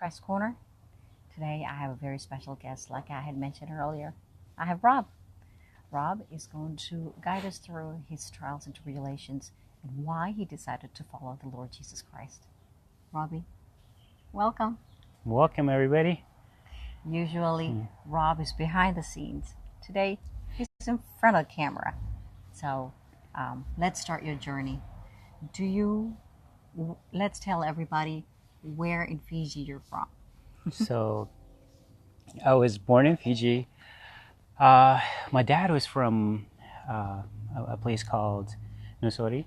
Christ Corner. Today I have a very special guest, like I had mentioned earlier. I have Rob. Rob is going to guide us through his trials and tribulations and why he decided to follow the Lord Jesus Christ. Robbie, welcome. Welcome, everybody. Usually, Rob is behind the scenes. Today, he's in front of the camera. So, let's start your journey. Let's tell everybody where in Fiji you're from. So, I was born in Fiji. My dad was from a place called Nusori.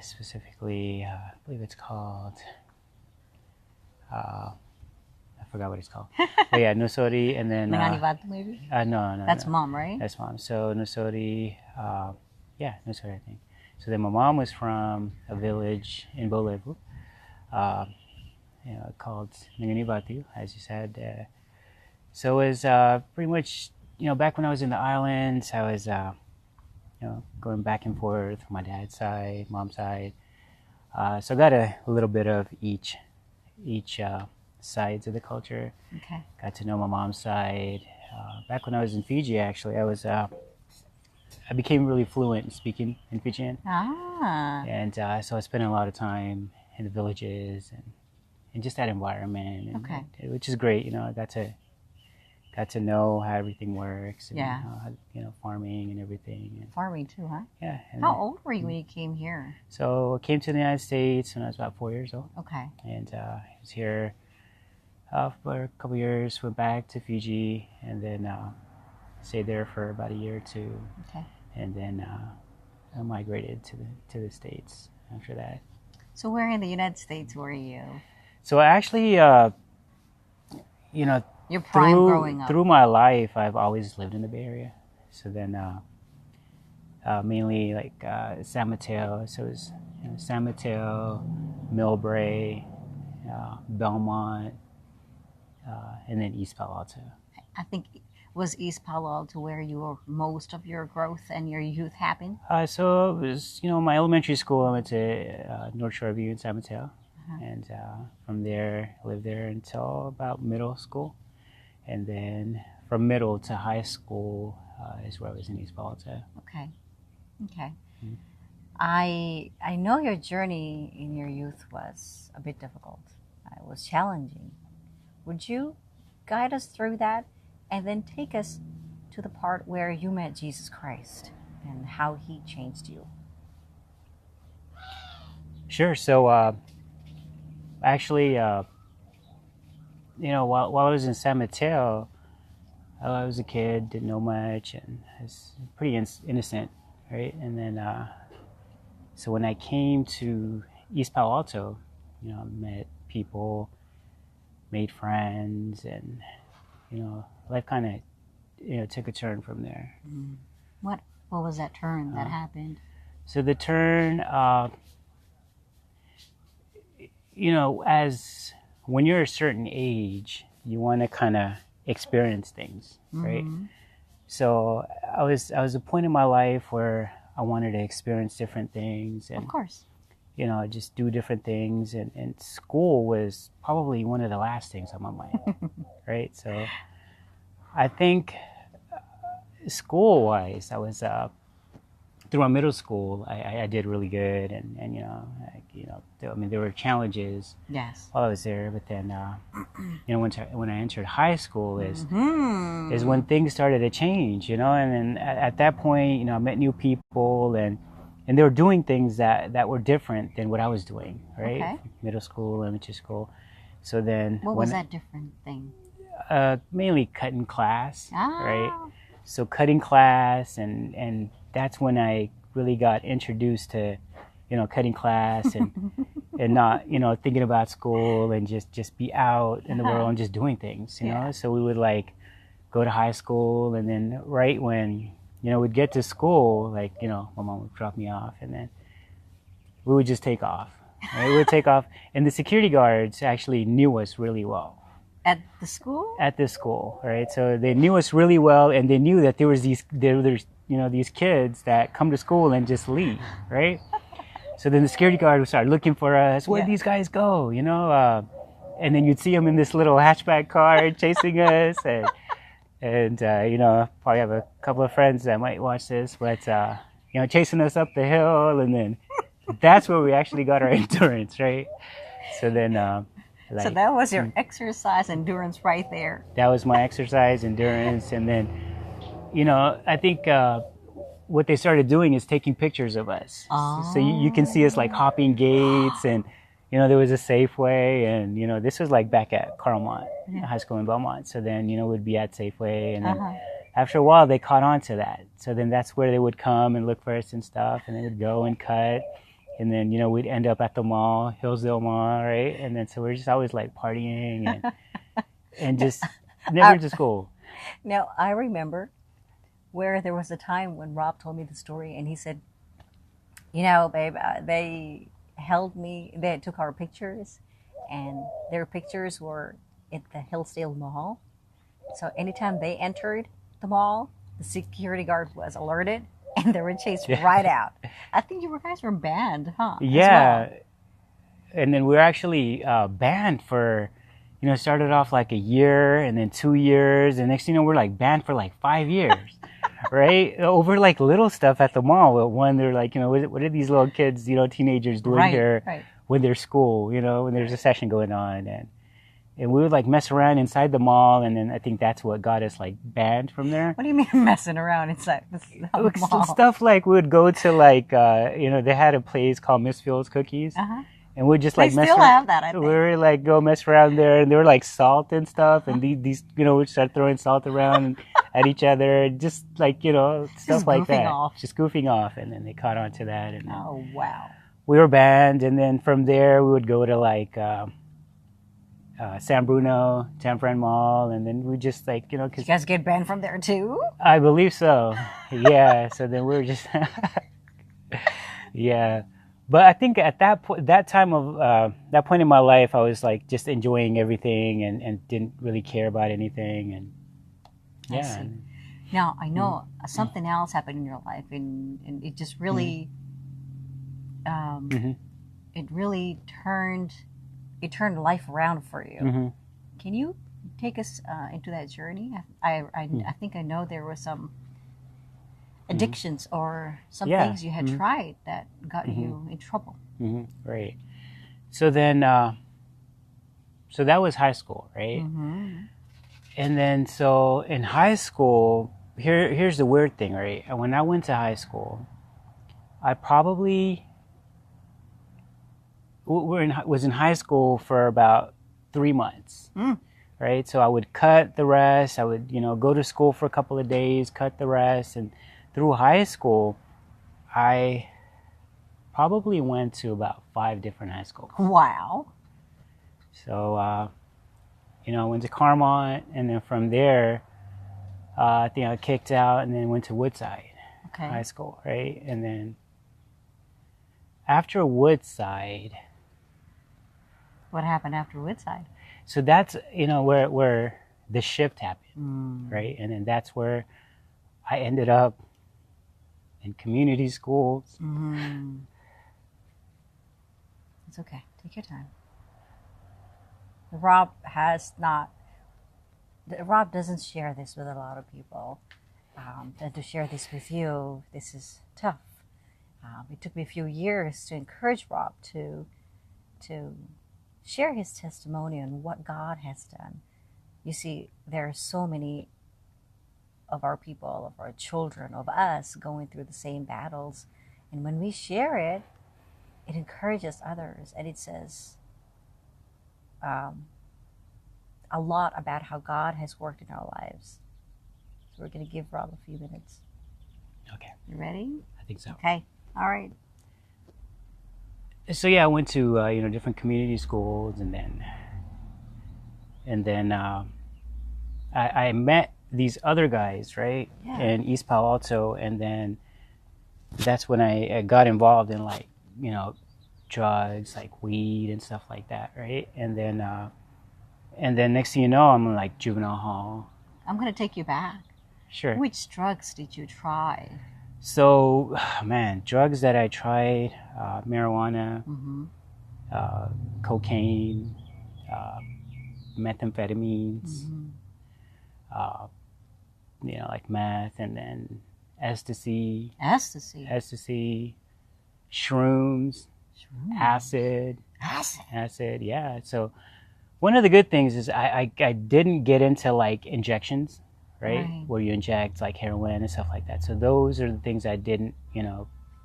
Specifically, I believe it's called... I forgot what it's called. But yeah, Nusori, and then... Nanganivatu, maybe? No. That's mom, right? That's mom. So Nusori, Nusori, I think. So then my mom was from a village in Bolevu, called Nanganivatu, as you said. So it was pretty much, back when I was in the islands, I was, going back and forth from my dad's side, mom's side. So I got a little bit of each sides of the culture. Okay. Got to know my mom's side. Back when I was in Fiji, actually, I became really fluent in speaking in Fijian. And so I spent a lot of time in the villages and just that environment, which is great. I got to know how everything works. And, farming and everything. And, farming too, huh? Yeah. How old were you when you came here? So I came to the United States when I was about 4 years old. Okay. And I was here for a couple years, went back to Fiji, and then stayed there for about a year or two. Okay. And then I migrated to the States after that. So where in the United States were you? So actually, Your prime growing up. Through my life, I've always lived in the Bay Area. So then mainly like San Mateo. So it was San Mateo, Millbrae, Belmont, and then East Palo Alto. I think was East Palo Alto where most of your growth and your youth happened? So it was, my elementary school, I went to North Shore View in San Mateo. And from there, I lived there until about middle school. And then from middle to high school is where I was in East Palo Alto. Okay. Mm-hmm. I know your journey in your youth was a bit difficult. It was challenging. Would you guide us through that and then take us to the part where you met Jesus Christ and how he changed you? Sure. So actually, while I was in San Mateo, I was a kid, didn't know much, and I was pretty innocent, right? And then, so when I came to East Palo Alto, I met people, made friends, and, life kind of, took a turn from there. What was that turn that happened? So the turn, as when you're a certain age, you want to kind of experience things, right? So I was at a point in my life where I wanted to experience different things, and of course, just do different things. And school was probably one of the last things on my mind, right? So I think school-wise, I was through my middle school, I did really good, and there were challenges. Yes. While I was there, but then when I entered high school is when things started to change, and then at that point, I met new people, and they were doing things that were different than what I was doing, right? Okay. Middle school, elementary school. So then what was that different thing? Mainly cutting class, right? So cutting class, and that's when I really got introduced to, cutting class and not, thinking about school and just be out in the world and just doing things, know? So we would go to high school, and then right when, we'd get to school, my mom would drop me off, and then we would just take off. Right? We would take off, and the security guards actually knew us really well. At the school? At the school, right? So they knew us really well, and they knew that there's these kids that come to school and just leave, right? So then the security guard would start looking for us. Where'd these guys go? and then you'd see them in this little hatchback car chasing us, and you know, probably have a couple of friends that might watch this, but you know, chasing us up the hill, and then that's where we actually got our endurance, right? So then, so that was your exercise endurance right there. That was my exercise endurance, and then, you know, I think what they started doing is taking pictures of us. Oh. So you can see us like hopping gates, and you know, there was a Safeway, and you know, this was like back at Carlmont High School in Belmont. So then, you know, we'd be at Safeway, and then after a while they caught on to that. So then that's where they would come and look for us and stuff, and they would go and cut. And then, you know, we'd end up at the mall, Hillsdale Mall, right? And then so we're just always like partying and just never to school. Now, I remember where there was a time when Rob told me the story, and he said, you know, babe, they held me, they took our pictures, and their pictures were at the Hillsdale Mall. So anytime they entered the mall, the security guard was alerted, and they were chased right out. I think you guys were banned, huh? Yeah. Well. And then we were actually banned for, you know, started off like a year, and then 2 years, and next thing you know, we're like banned for like 5 years, right? Over like little stuff at the mall. One, they're like, you know, what are these little kids, you know, teenagers doing here when there's school, you know, when there's a session going on, and we would like mess around inside the mall, and then I think that's what got us like banned from there. What do you mean messing around inside the mall? Stuff like we would go to like, you know, they had a place called Miss Phil's Cookies, and we'd just like mess around. They still have that, I think. We were like go mess around there, and they were like salt and stuff, and these, you know, we'd start throwing salt around at each other, just like, you know, stuff like that. Just goofing off, and then they caught on to that. And oh, wow. We were banned, and then from there we would go to like, San Bruno, San Fran Mall, and then we just like, you know, cause you guys get banned from there too? I believe so. Yeah. So then we were just, yeah. But I think at that point, that point in my life, I was like just enjoying everything and didn't really care about anything, and yeah. I see. Now I know something else happened in your life, and it just really, it really turned life around for you. Can you take us into that journey? I think I know there were some addictions or some things you had tried that got you in trouble. Right. So then, so that was high school, right? And then so in high school, here's the weird thing, right? When I went to high school, I probably was in high school for about 3 months, right? So I would cut the rest. I would, you know, go to school for a couple of days, cut the rest. And through high school, I probably went to about 5 different high schools. Wow. So, you know, I went to Carmont, and then from there, I think I kicked out and then went to Woodside High School, right? And then after Woodside... What happened after Woodside? So that's, you know, where the shift happened, right? And then that's where I ended up in community schools. It's okay. Take your time. Rob doesn't share this with a lot of people. And to share this with you, this is tough. It took me a few years to encourage Rob to share his testimony on what God has done. You see, there are so many of our people, of our children, of us going through the same battles. And when we share it, it encourages others, and it says a lot about how God has worked in our lives. So we're going to give Rob a few minutes. Okay. You ready? I think so. Okay. All right. So yeah, I went to you know, different community schools, and then I met these other guys, right, in East Palo Alto, and then that's when I got involved in, like, you know, drugs like weed and stuff like that, right? And then next thing you know, I'm in like juvenile hall. I'm gonna take you back. Sure. Which drugs did you try? So, man, drugs that I tried, marijuana, cocaine, methamphetamines, like meth, and then ecstasy, shrooms, acid. Yeah. So one of the good things is I didn't get into like injections, right? Where you inject like heroin and stuff like that. So those are the things I didn't,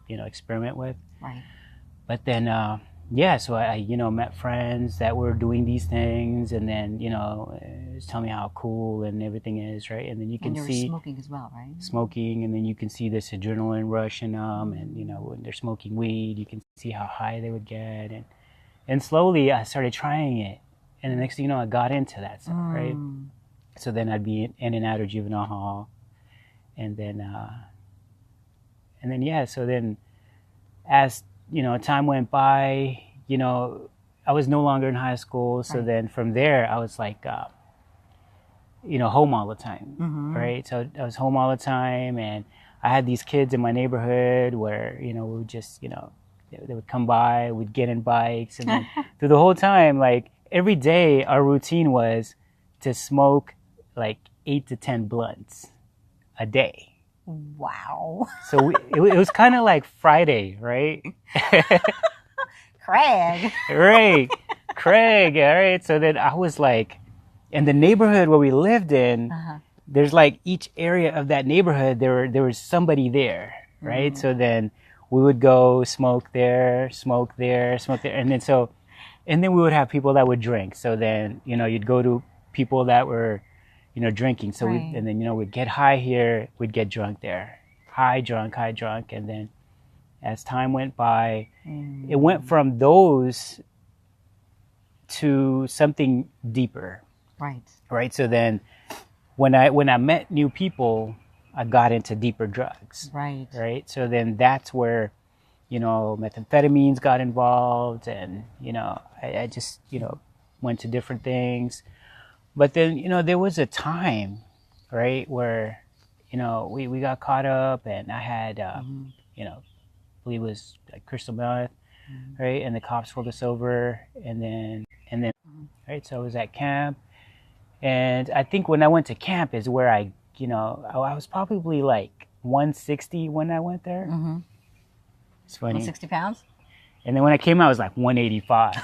experiment with. Right. But then, so I met friends that were doing these things, and then, just tell me how cool and everything is, right? And then you can see smoking as well, right? Smoking, and then you can see this adrenaline rush in them, and when they're smoking weed, you can see how high they would get, and slowly I started trying it, and the next thing you know, I got into that stuff, right? So then I'd be in and out of juvenile hall, and then so then as time went by, I was no longer in high school, so then from there I was like home all the time, right? So I was home all the time, and I had these kids in my neighborhood where, we would just, they would come by, we'd get in bikes, and then through the whole time, like every day, our routine was to smoke like 8 to 10 blunts a day. Wow. So it was kind of like Friday, right? Craig. Right. Craig, all right? So then I was like, in the neighborhood where we lived in, there's like each area of that neighborhood, there was somebody there, right? So then we would go smoke there, and then we would have people that would drink. So then, you'd go to people that were, drinking. So and then, we'd get high here, we'd get drunk there. High, drunk, and then as time went by, it went from those to something deeper. Right. So then when I met new people, I got into deeper drugs. Right. So then that's where, methamphetamines got involved, and, I just, went to different things. But then, there was a time, right, where, we got caught up, and I had, I believe it was like crystal meth, right? And the cops pulled us over, and then, right. So I was at camp. And I think when I went to camp is where I was probably like 160 when I went there. It's funny. 160 pounds? And then when I came out, I was like 185.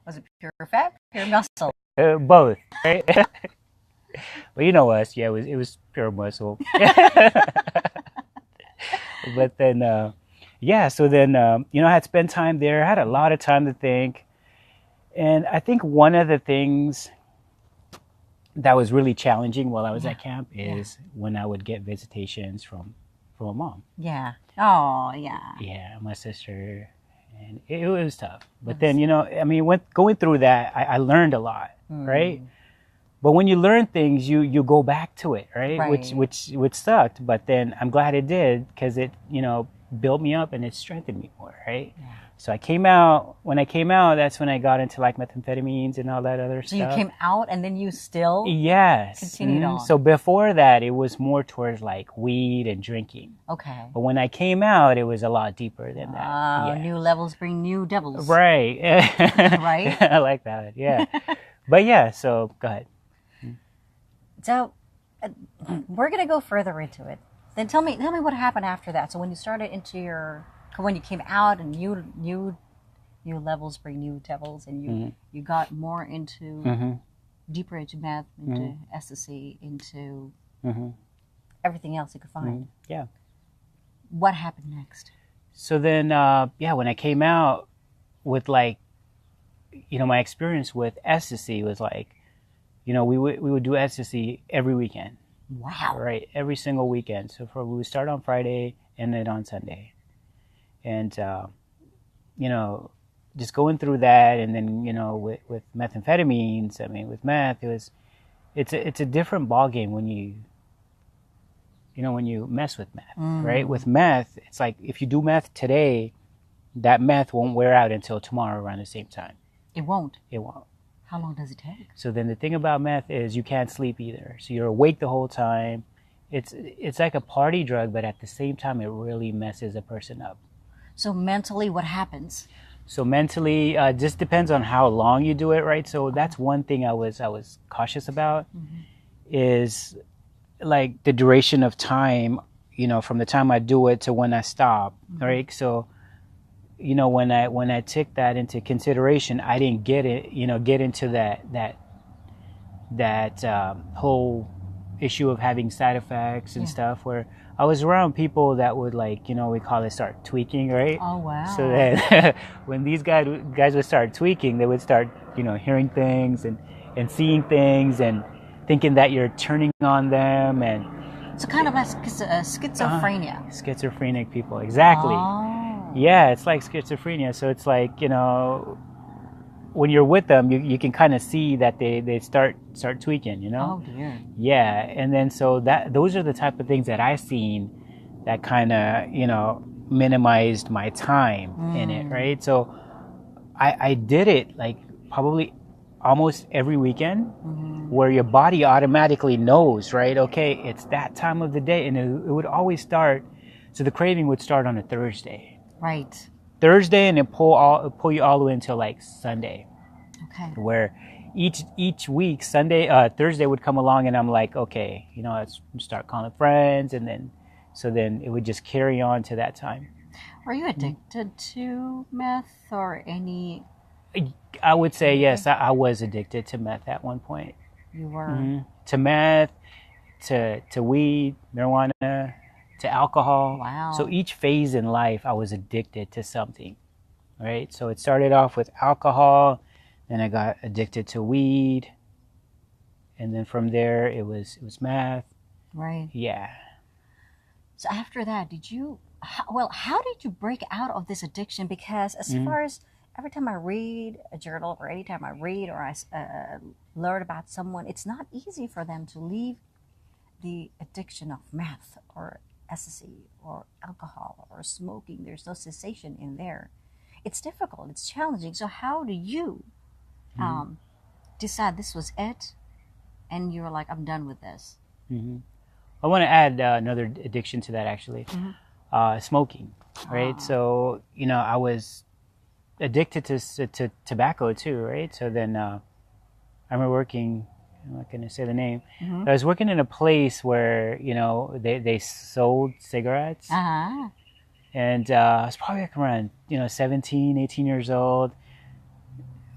Was it pure fat, pure muscle? Both, right? Well, you know us. Yeah, it was pure muscle. But then, so then, I had spent time there. I had a lot of time to think. And I think one of the things that was really challenging while I was at camp is when I would get visitations from a mom. Yeah. Oh, yeah. Yeah, my sister. And it was tough. But then, going through that, I learned a lot, right? But when you learn things, you go back to it, right? Which sucked. But then I'm glad it did, because it, built me up and it strengthened me more, right? Yeah. So when I came out, that's when I got into like methamphetamines and all that other stuff. So you came out and then you still continued on. So before that, it was more towards like weed and drinking. Okay. But when I came out, it was a lot deeper than that. New levels bring new devils. Right. Right? I like that, yeah. But yeah, so go ahead. So we're going to go further into it. Then tell me what happened after that. So when you started when you came out and new levels bring new devils, and you got more into deeper into meth, into ecstasy, into everything else you could find. Yeah. What happened next? So then, when I came out with like, my experience with ecstasy was like, we would do ecstasy every weekend. Wow. Right. Every single weekend. So we would start on Friday and then on Sunday. And, just going through that, and then, with methamphetamines, with meth, it's a different ballgame when you mess with meth, right? With meth, it's like if you do meth today, that meth won't wear out until tomorrow around the same time. It won't? It won't. How long does it take? So then the thing about meth is you can't sleep either. So you're awake the whole time. It's like a party drug, but at the same time, it really messes a person up. So mentally, what happens? So mentally, just depends on how long you do it, right? So that's one thing I was cautious about, is like the duration of time, from the time I do it to when I stop, right? So, when I took that into consideration, I didn't get into that whole issue of having side effects and stuff, where I was around people that would, like, we call it start tweaking, right? Oh, wow. So that when these guys would start tweaking, they would start, hearing things and seeing things and thinking that you're turning on them. And so kind of like schizophrenia. Schizophrenic people, exactly. Oh. Yeah, it's like schizophrenia. So it's like, when you're with them, you can kind of see that they start tweaking, Oh dear. Yeah, and then so those are the type of things that I've seen that kind of minimized my time in it, right? So I did it like probably almost every weekend, where your body automatically knows, right? Okay, it's that time of the day, and it would always start. So the craving would start on a Thursday. Right. Thursday, and it pull you all the way until like Sunday. Okay. Where each week, Thursday would come along, and I'm like, okay, let's start calling friends, and then it would just carry on to that time. Were you addicted to meth or any? I would say yes. I was addicted to meth at one point. You were to meth, to weed, marijuana, to alcohol. Wow. So each phase in life, I was addicted to something, right? So it started off with alcohol, then I got addicted to weed, and then from there it was meth. Right. Yeah. So after that, how did you break out of this addiction? Because as far as every time I read a journal, or anytime I read or I learn about someone, it's not easy for them to leave the addiction of meth or ecstasy or alcohol or smoking. There's no cessation in there. It's difficult. It's challenging. So how do you decide this was it, and you're like, I'm done with this? I want to add another addiction to that, actually. Smoking, right? So I was addicted to tobacco too, right? So then I remember working, I'm not going to say the name, but I was working in a place where they sold cigarettes, and I was probably like around 17, 18 years old.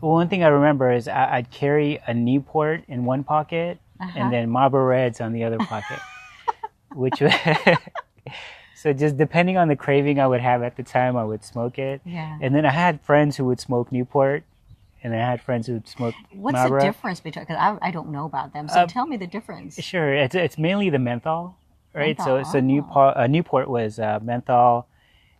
One thing I remember is I'd carry a Newport in one pocket and then Marlboro Reds on the other pocket, which was so just depending on the craving I would have at the time, I would smoke it. Yeah. And then I had friends who would smoke Newport, and I had friends who would smoke Marlboro. What's the difference between? Because I don't know about them, so tell me the difference. Sure, it's mainly the menthol, right? Menthol. So Newport was menthol,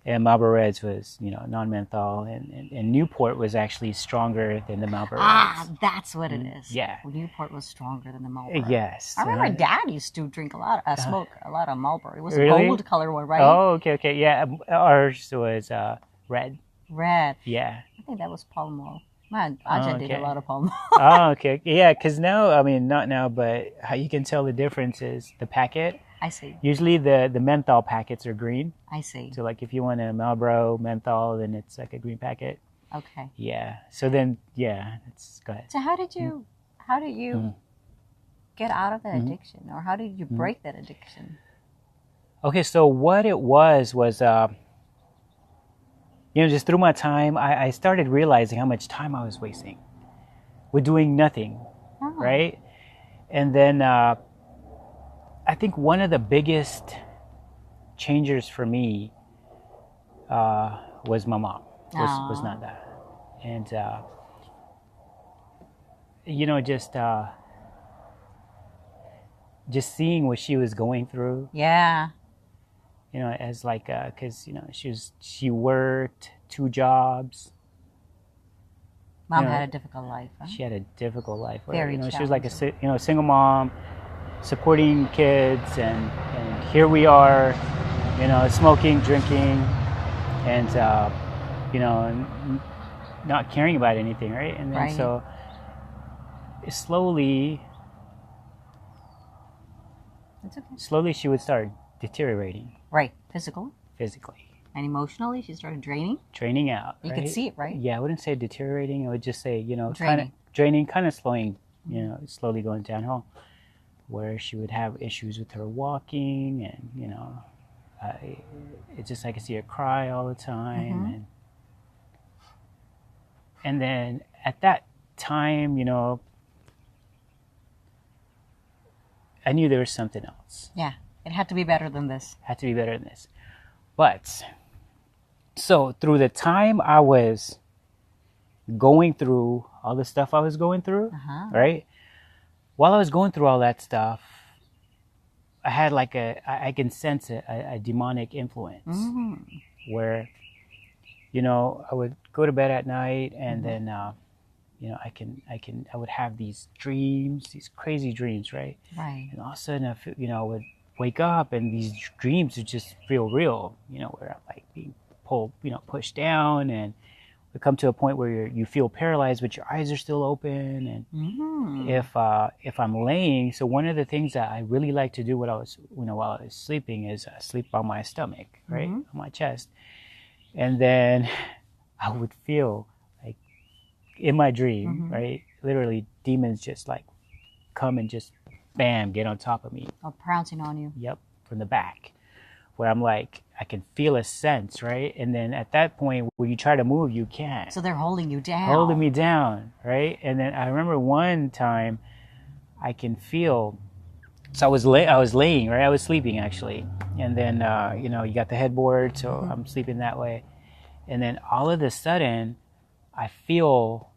and Marlboro Reds was non-menthol, and Newport was actually stronger than the Marlboro Reds. That's what it is. Yeah. Newport was stronger than the Marlboro. Yes. I remember Dad used to drink smoke a lot of Marlboro. It was really? a gold color one, right? Oh, okay. Yeah, ours was red. Red. Yeah. I think that was Pall Mall. Man, Ajay did a lot of Pall Mall. Oh, okay. Yeah, because now, I mean, not now, but how you can tell the difference is the packet. I see. Usually the menthol packets are green. I see. So like if you want a Marlboro menthol, then it's like a green packet. Okay. Yeah. So then, go ahead. So how did you get out of that addiction, or how did you break that addiction? Okay, so what it was just through my time, I started realizing how much time I was wasting with doing nothing, right? And then I think one of the biggest changers for me was my mom, was not that. And, just seeing what she was going through. Yeah. As like, because, she worked 2 jobs. Mom had a difficult life, huh? She had a difficult life. Very she was like a single mom, supporting kids, and here we are, smoking, drinking, and, not caring about anything, right? And then so slowly she would start deteriorating. Right. Physically. And emotionally, she started draining? Draining out. You right? could see it, right? Yeah, I wouldn't say deteriorating. I would just say, Draining, kind of slowing, slowly going downhill, where she would have issues with her walking, and it's just I could see her cry all the time, and then at that time, I knew there was something else. Yeah, it had to be better than this. Had to be better than this. But so through the time I was going through all the stuff I was going through, right? While I was going through all that stuff, I had I can sense a demonic influence where, I would go to bed at night and then, I would have these dreams, these crazy dreams, right? Right. And all of a sudden, I would wake up and these dreams would just feel real, where I'm like being pulled, pushed down, and we come to a point where you feel paralyzed, but your eyes are still open. And if I'm laying, so one of the things that I really like to do while I was sleeping is sleep on my stomach, right, on my chest, and then I would feel like in my dream, right, literally demons just like come and just bam, get on top of me. Oh, pouncing on you. Yep, from the back, where I'm like, I can feel a sense, right? And then at that point, when you try to move, you can't. So they're holding you down. Holding me down, right? And then I remember one time, I can feel. So I was laying, right? I was sleeping actually, and then you got the headboard, so I'm sleeping that way, and then all of a sudden, I feel,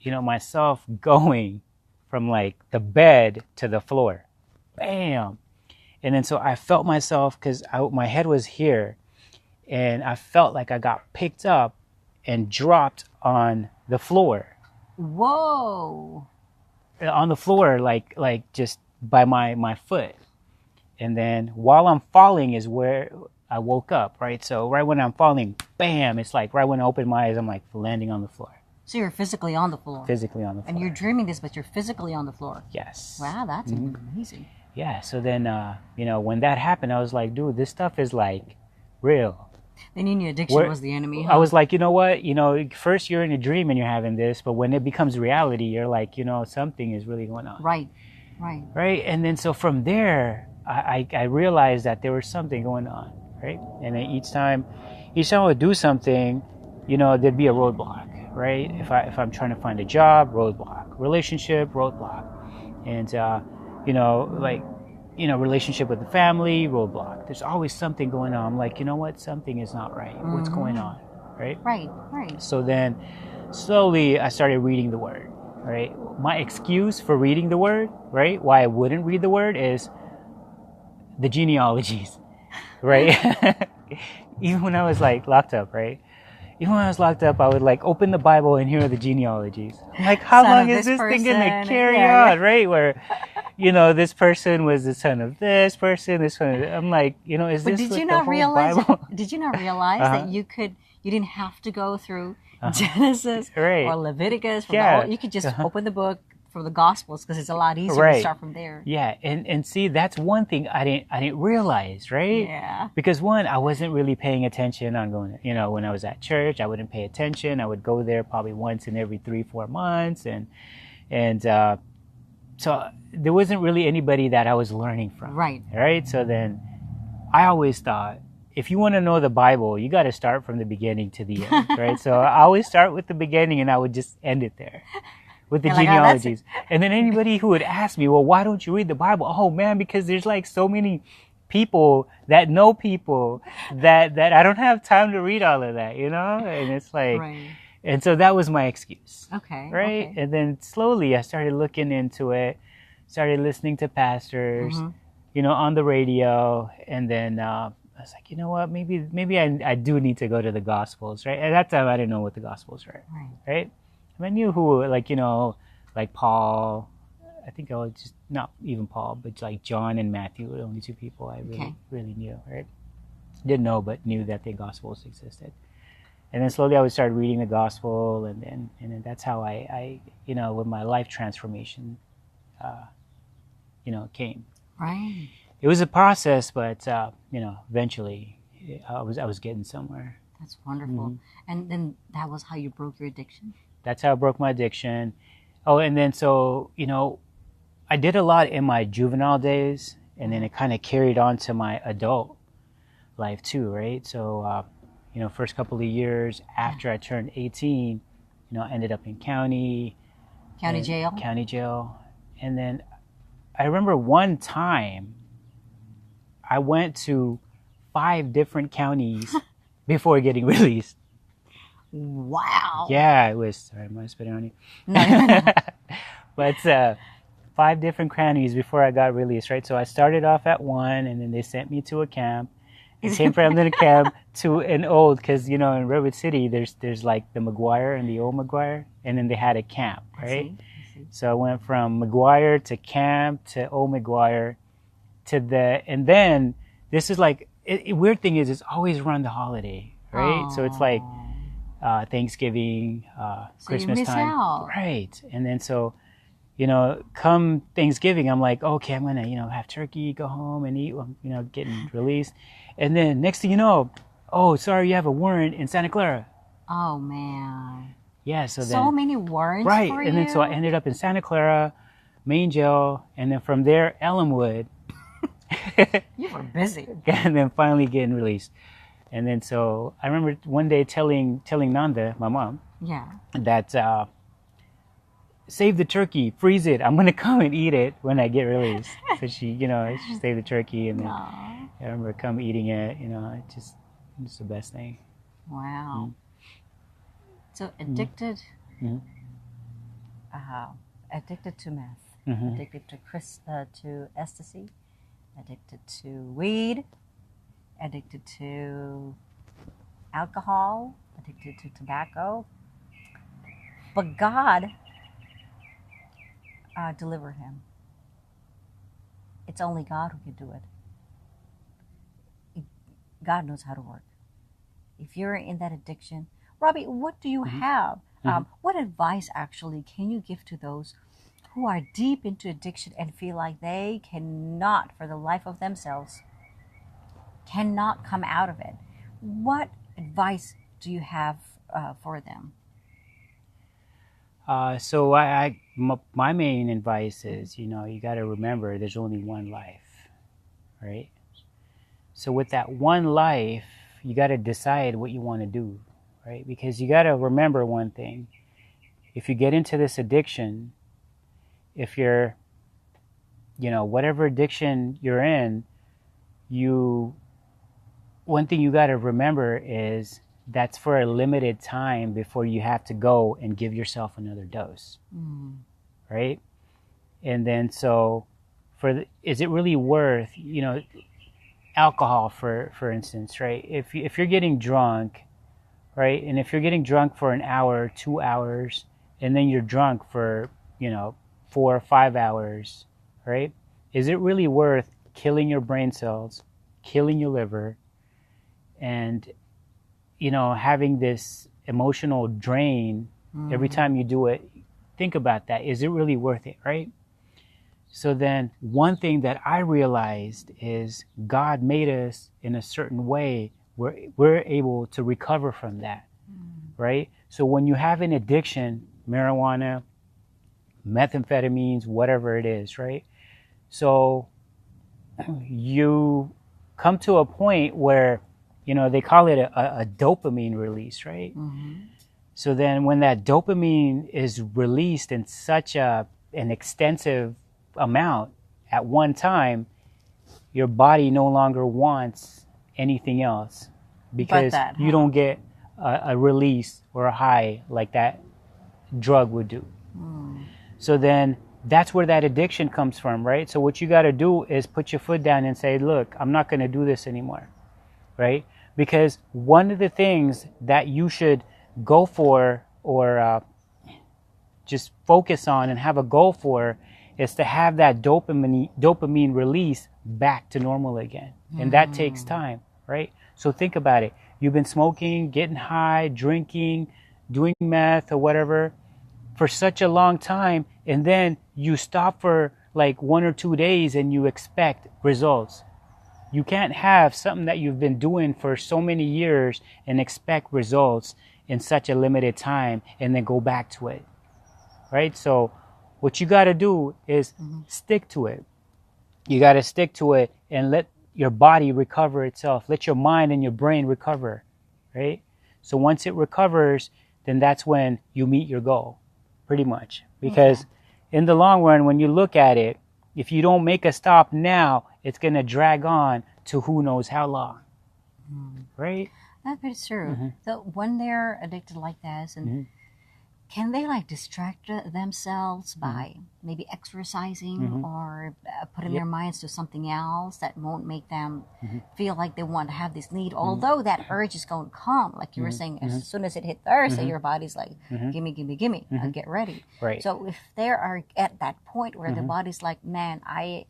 myself going from like the bed to the floor, bam. And then so I felt myself, because my head was here, and I felt like I got picked up and dropped on the floor. Whoa. On the floor, like just by my foot. And then while I'm falling is where I woke up, right? So right when I'm falling, bam, it's like right when I open my eyes, I'm like landing on the floor. So you're physically on the floor. Physically on the floor. And you're dreaming this, but you're physically on the floor. Yes. Wow, that's amazing. Yeah, so then, when that happened, I was like, dude, this stuff is like real. Then you knew addiction was the enemy, huh? I was like, you know what? First you're in a dream and you're having this, but when it becomes reality, you're like, something is really going on. Right. Right? And then so from there, I realized that there was something going on, right? And then each time I would do something, there'd be a roadblock, right? If I'm trying to find a job, roadblock. Relationship, roadblock. And, relationship with the family, roadblock. There's always something going on. I'm like, you know what? Something is not right. What's going on, right? Right. So then slowly I started reading the word, right? My excuse for reading the word, right? Why I wouldn't read the word is the genealogies, right? Even when I was like locked up, right? Even when I was locked up, I would like open the Bible and hear the genealogies. I'm like, how long is this thing going to carry on, right? Where, this person was the son of this person, this one. I'm like, is this did like you the not whole realize? Bible? Did you not realize that you didn't have to go through Genesis or Leviticus? You could just open the book from the Gospels, because it's a lot easier to start from there. Yeah, and see, that's one thing I didn't realize, right? Yeah. Because one, I wasn't really paying attention on going. When I was at church, I wouldn't pay attention. I would go there probably once in every 3-4 months, and so there wasn't really anybody that I was learning from. Right. So then, I always thought, if you want to know the Bible, you got to start from the beginning to the end, right? So I always start with the beginning, and I would just end it there. With the genealogies. And then anybody who would ask me, well, why don't you read the Bible? Oh man, because there's like so many people that know people that I don't have time to read all of that, And it's like, and so that was my excuse. Okay. Right. Okay. And then slowly I started looking into it, started listening to pastors, on the radio. And then, I was like, you know what, maybe I do need to go to the Gospels, right? At that time, I didn't know what the Gospels were, right? I knew who, like Paul. I think I was just not even Paul, but like John and Matthew were the only two people I really knew, right? Didn't know, but knew that the Gospels existed. And then slowly I would start reading the Gospel, and then that's how I with my life transformation, came. Right. It was a process, but eventually I was getting somewhere. That's wonderful. And then that was how you broke your addiction? That's how I broke my addiction. Oh, and then so, I did a lot in my juvenile days, and then it kind of carried on to my adult life too, right? So, first couple of years after I turned 18, I ended up in county jail. County jail. And then I remember one time I went to 5 different counties before getting released. Wow. Yeah, it was. Sorry, am I spitting on you? No. But 5 different counties before I got released, right? So I started off at one, and then they sent me to a camp. I came from the camp to an old, because in Redwood City there's like the McGuire and the old McGuire, and then they had a camp, right? I see. So I went from McGuire to camp to old McGuire and then this is like weird thing is it's always around the holiday, right? Oh. So it's like Thanksgiving, Christmas you miss time, out. right? And then so come Thanksgiving, I'm like, okay, I'm gonna have turkey, go home and eat, getting released. And then next thing you know, oh, sorry, you have a warrant in Santa Clara. Oh man. Yeah, so many warrants, right, for and then so I ended up in Santa Clara, main jail, and then from there, Ellenwood. You were busy. And then finally getting released. And then so I remember one day telling Nanda, my mom, that save the turkey, freeze it. I'm gonna come and eat it when I get released. So she saved the turkey, and then I remember come eating it. It's just the best thing. Wow. So addicted, addicted to meth, addicted to ecstasy, addicted to weed, addicted to alcohol, addicted to tobacco. But God delivered him. It's only God who can do it. God knows how to work. If you're in that addiction, Robbie, what do you have? What advice actually can you give to those who are deep into addiction and feel like they cannot, for the life of themselves, cannot come out of it? What advice do you have for them? So my main advice is, you got to remember there's only one life, right? So with that one life, you got to decide what you want to do, right? Because you got to remember one thing. If you get into this addiction, if you're, whatever addiction you're in, one thing you got to remember is that's for a limited time before you have to go and give yourself another dose, right? And then so is it really worth, alcohol, for instance, right? If you're getting drunk, right, and if you're getting drunk for an hour, 2 hours, and then you're drunk for 4 or 5 hours, right? Is it really worth killing your brain cells, killing your liver, and having this emotional drain every time you do it? Think about that. Is it really worth it, right? So then one thing that I realized is God made us in a certain way where we're able to recover from that, right? So when you have an addiction, marijuana, methamphetamines, whatever it is, right? So you come to a point where, they call it a dopamine release, right? So then when that dopamine is released in such an extensive amount at one time, your body no longer wants anything else because you don't get a release or a high like that drug would do. So then that's where that addiction comes from, right? So what you got to do is put your foot down and say, look, I'm not going to do this anymore, right? Because one of the things that you should go for or just focus on and have a goal for is to have that dopamine release back to normal again. And that takes time, right? So think about it. You've been smoking, getting high, drinking, doing meth or whatever for such a long time, and then you stop for like 1 or 2 days and you expect results. You can't have something that you've been doing for so many years and expect results in such a limited time and then go back to it, right? So what you got to do is stick to it. You got to stick to it and let your body recover itself. Let your mind and your brain recover, right? So once it recovers, then that's when you meet your goal, pretty much. Because in the long run, when you look at it, if you don't make a stop now, it's going to drag on to who knows how long, right? That's very true. So when they're addicted like this, and can they like distract themselves by maybe exercising or putting their minds to something else that won't make them feel like they want to have this need? Although that urge is going to come, like you were saying, as soon as it hit Thursday, your body's like, gimme, gimme, gimme, get ready. Right. So if they are at that point where the body's like, man, I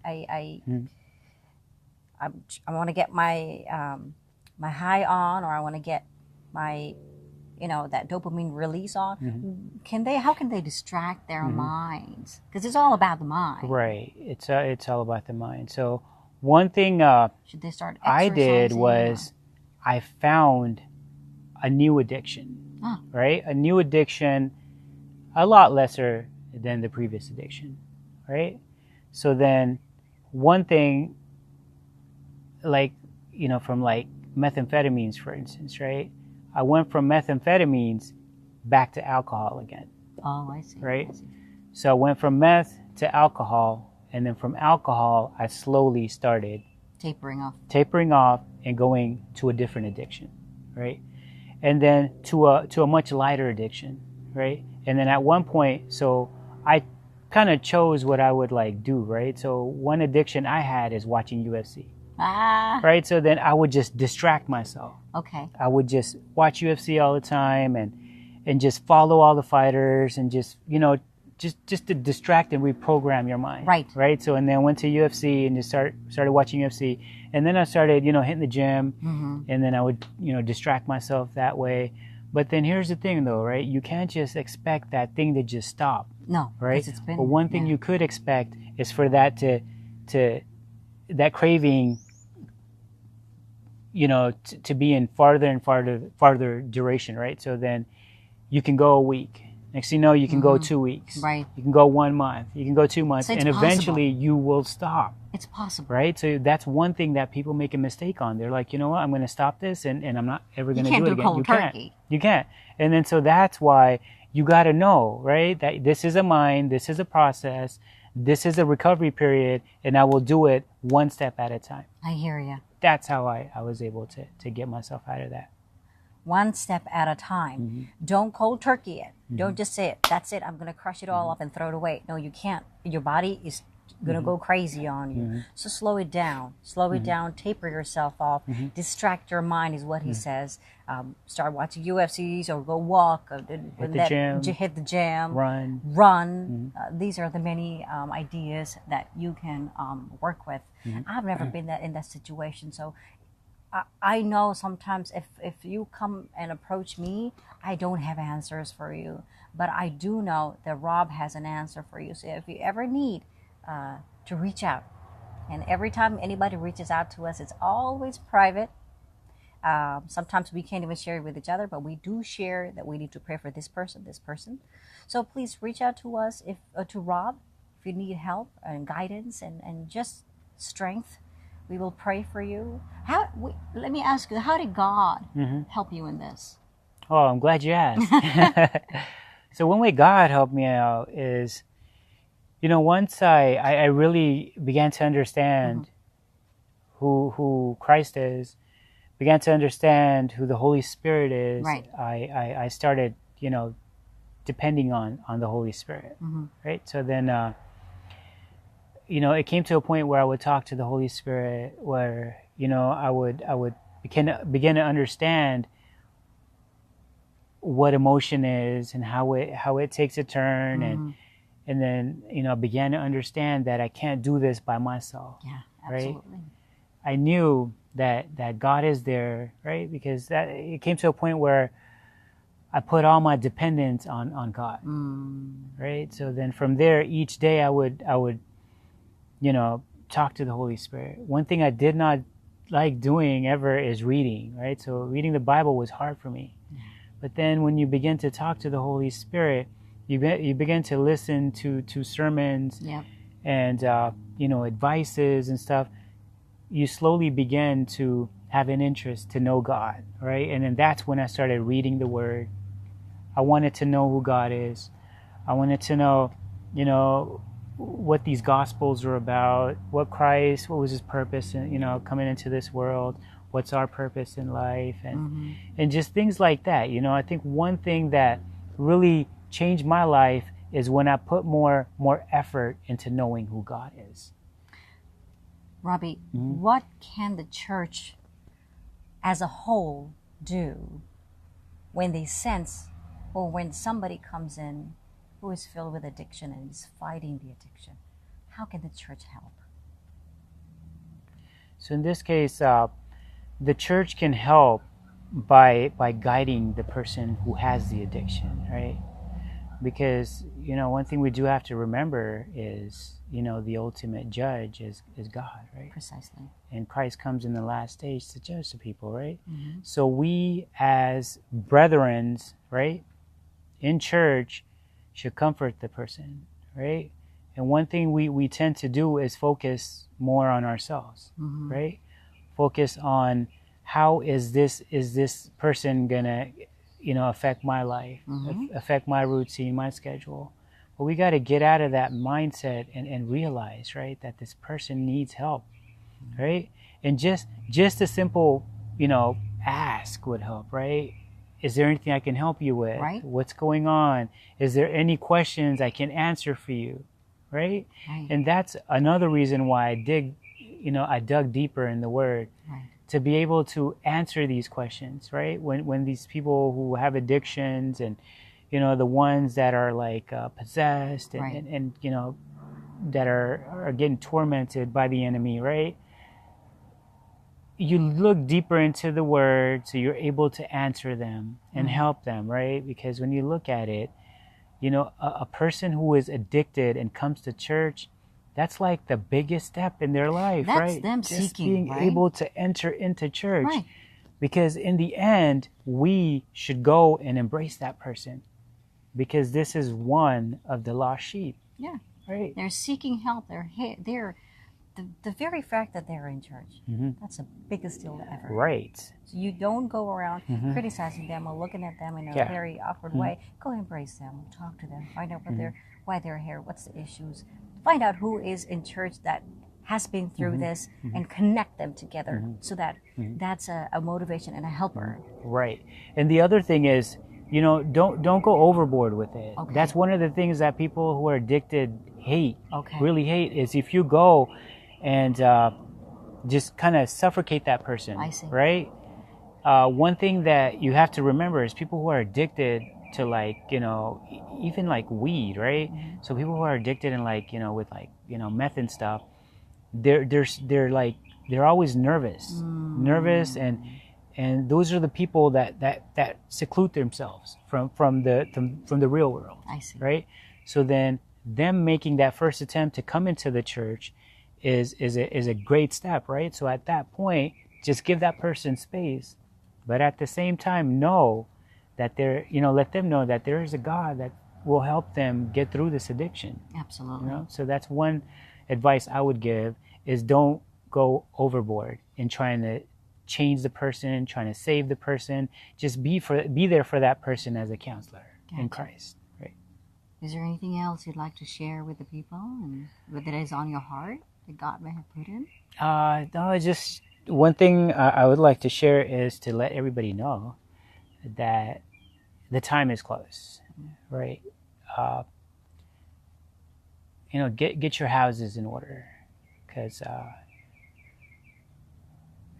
want to get my my high on, or I want to get my that dopamine release on. How can they distract their minds? Because it's all about the mind. Right. It's all about the mind. So one thing should they start I did was I found a new addiction, right? A new addiction, a lot lesser than the previous addiction, right? So then one thing, like, from like methamphetamines, for instance, right? I went from methamphetamines back to alcohol again. Oh, I see. Right? So I went from meth to alcohol, and then from alcohol, I slowly started tapering off and going to a different addiction, right? And then to a much lighter addiction, right? And then at one point, so I kind of chose what I would like do, right? So one addiction I had is watching UFC. Right, so then I would just distract myself. Okay. I would just watch UFC all the time and just follow all the fighters and just just to distract and reprogram your mind. Right. So and then I went to UFC and just started watching UFC, and then I started hitting the gym, and then I would distract myself that way. But then here's the thing though, right? You can't just expect that thing to just stop. No. Right. But one thing you could expect is for that to that craving to be in farther and farther duration, right? So then you can go a week. Next thing you know, you can go 2 weeks. Right. You can go 1 month. You can go 2 months. So and eventually you will stop. It's possible. Right? So that's one thing that people make a mistake on. They're like, you know what, I'm going to stop this and I'm not ever going to do it again. Cold turkey. You can't. And then so that's why you got to know, right, that this is a mind, this is a process, this is a recovery period, and I will do it one step at a time. I hear you. That's how I was able to get myself out of that. One step at a time. Don't cold turkey it. Don't just say it. That's it. I'm going to crush it all up and throw it away. No, you can't. Your body is going to go crazy on you. So slow it down. Slow it down. Taper yourself off. Distract your mind is what he says. Start watching UFCs or go walk. Hit the gym. Run. These are the many ideas that you can work with. I've never been in that situation. So I know sometimes if you come and approach me, I don't have answers for you. But I do know that Rob has an answer for you. So if you ever need to reach out, and every time anybody reaches out to us, it's always private. Sometimes we can't even share it with each other, but we do share that we need to pray for this person. So please reach out to us to Rob if you need help and guidance and just strength. We will pray for you. Let me ask you, how did God help you in this? Oh, I'm glad you asked. So one way God helped me out is, once I really began to understand who Christ is, began to understand who the Holy Spirit is, I started, depending on the Holy Spirit, right? So then, it came to a point where I would talk to the Holy Spirit, where, I would begin to understand what emotion is and how it takes a turn, and then began to understand that I can't do this by myself. Yeah, absolutely. Right? I knew that God is there, right? Because it came to a point where I put all my dependence on God, right? So then from there, each day I would talk to the Holy Spirit. One thing I did not like doing ever is reading, right? So reading the Bible was hard for me. But then when you begin to talk to the Holy Spirit, you begin to listen to sermons, Yep. and advices and stuff. You slowly begin to have an interest to know God, right? And then that's when I started reading the Word. I wanted to know who God is. I wanted to know, what these Gospels are about, what was His purpose in, coming into this world, what's our purpose in life, and just things like that. I think one thing that really changed my life is when I put more effort into knowing who God is. Robbie, what can the church as a whole do when they sense, or when somebody comes in who is filled with addiction and is fighting the addiction? How can the church help? So in this case, the church can help by guiding the person who has the addiction, right? Because, one thing we do have to remember is, the ultimate judge is God, right? Precisely. And Christ comes in the last stage to judge the people, right? So we as brethren, right, in church should comfort the person, right? And one thing we tend to do is focus more on ourselves, right? Focus on how is this person gonna affect my life, affect my routine, my schedule. But we got to get out of that mindset and realize, right, that this person needs help, right? And just a simple, ask would help, right? Is there anything I can help you with? Right. What's going on? Is there any questions I can answer for you, right? And that's another reason why I dug deeper in the Word. Right. To be able to answer these questions, right? When these people who have addictions and, the ones that are like possessed and that are getting tormented by the enemy, right? You look deeper into the Word, so you're able to answer them and help them, right? Because when you look at it, a person who is addicted and comes to church, that's like the biggest step in their life, That's right? them Just seeking, being right? able to enter into church. Right. Because in the end, we should go and embrace that person. Because this is one of the lost sheep. Yeah. Right. They're seeking help. They're the very fact that they're in church, that's the biggest deal ever. Right. So you don't go around criticizing them or looking at them in a very awkward way. Go embrace them, talk to them, find out why they're here, what's the issues. Find out who is in church that has been through this and connect them together so that that's a motivation and a helper. Right. And the other thing is, don't go overboard with it. Okay. That's one of the things that people who are addicted really hate, is if you go and just kind of suffocate that person. I see. Right? One thing that you have to remember is people who are addicted to even like weed, right? So people who are addicted and with meth and stuff, they're always nervous, and those are the people that seclude themselves from the real world. I see. Right? So then them making that first attempt to come into the church is a great step, right? So at that point, just give that person space, but at the same time know that let them know that there is a God that will help them get through this addiction. Absolutely. So that's one advice I would give, is don't go overboard in trying to change the person, trying to save the person. Just be there for that person as a counselor in Christ. Right. Is there anything else you'd like to share with the people and that is on your heart that God may have put in? No, just one thing I would like to share is to let everybody know that the time is close, right? Get your houses in order, because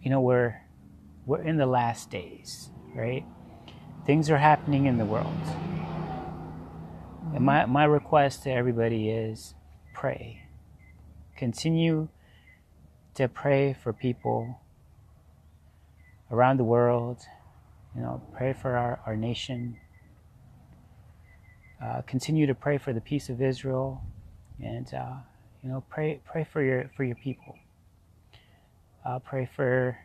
we're in the last days, right? Things are happening in the world, and my request to everybody is pray. Continue to pray for people around the world. Pray for our nation. Continue to pray for the peace of Israel, and pray for your people. I'll pray for,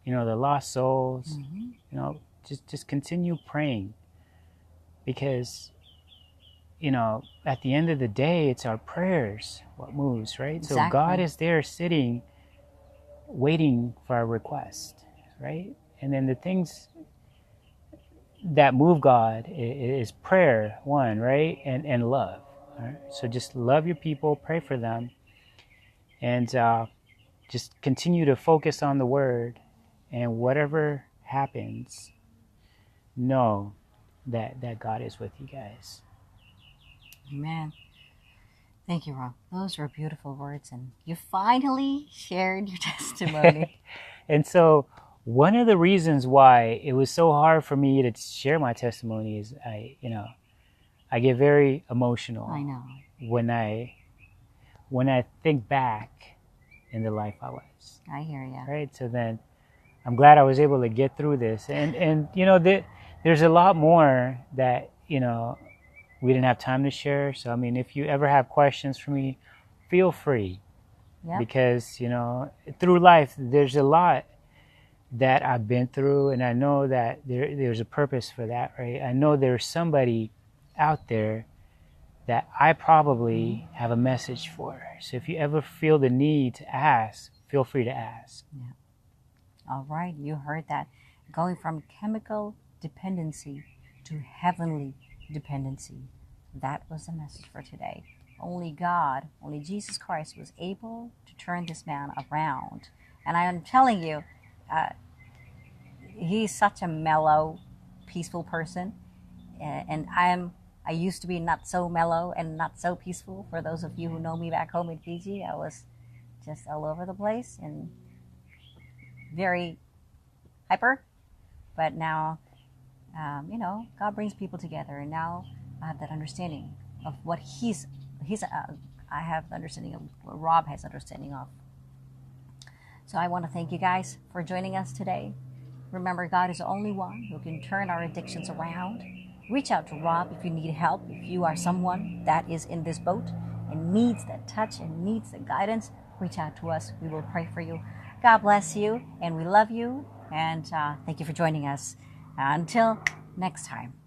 the lost souls. Mm-hmm. Just continue praying, because, at the end of the day, it's our prayers what moves, right? Exactly. So God is there sitting, waiting for our request, right? And then the things that move God is prayer, one, right? And love. Right? So just love your people, pray for them, and just continue to focus on the word, and whatever happens, know that God is with you guys. Amen. Thank you, Rob. Those were beautiful words, and you finally shared your testimony. And so one of the reasons why it was so hard for me to share my testimony is I get very emotional. I know. When I think back in the life I was. I hear you. Right. So then I'm glad I was able to get through this, and there's a lot more that we didn't have time to share. So I mean, if you ever have questions for me, feel free. Yep. Because through life there's a lot that I've been through, and I know that there's a purpose for that, right? I know there's somebody out there that I probably have a message for. So if you ever feel the need to ask, feel free to ask. Yeah. All right, you heard that. Going from chemical dependency to heavenly dependency. That was the message for today. Only God, only Jesus Christ was able to turn this man around. And I am telling you, he's such a mellow, peaceful person. And I used to be not so mellow and not so peaceful. For those of you who know me back home in Fiji, I was just all over the place and very hyper. But now, God brings people together, and now I have that understanding of what I have the understanding of what Rob has understanding of. So I want to thank you guys for joining us today. Remember, God is the only one who can turn our addictions around. Reach out to Rob if you need help. If you are someone that is in this boat and needs that touch and needs the guidance, reach out to us. We will pray for you. God bless you, and we love you. And thank you for joining us. Until next time.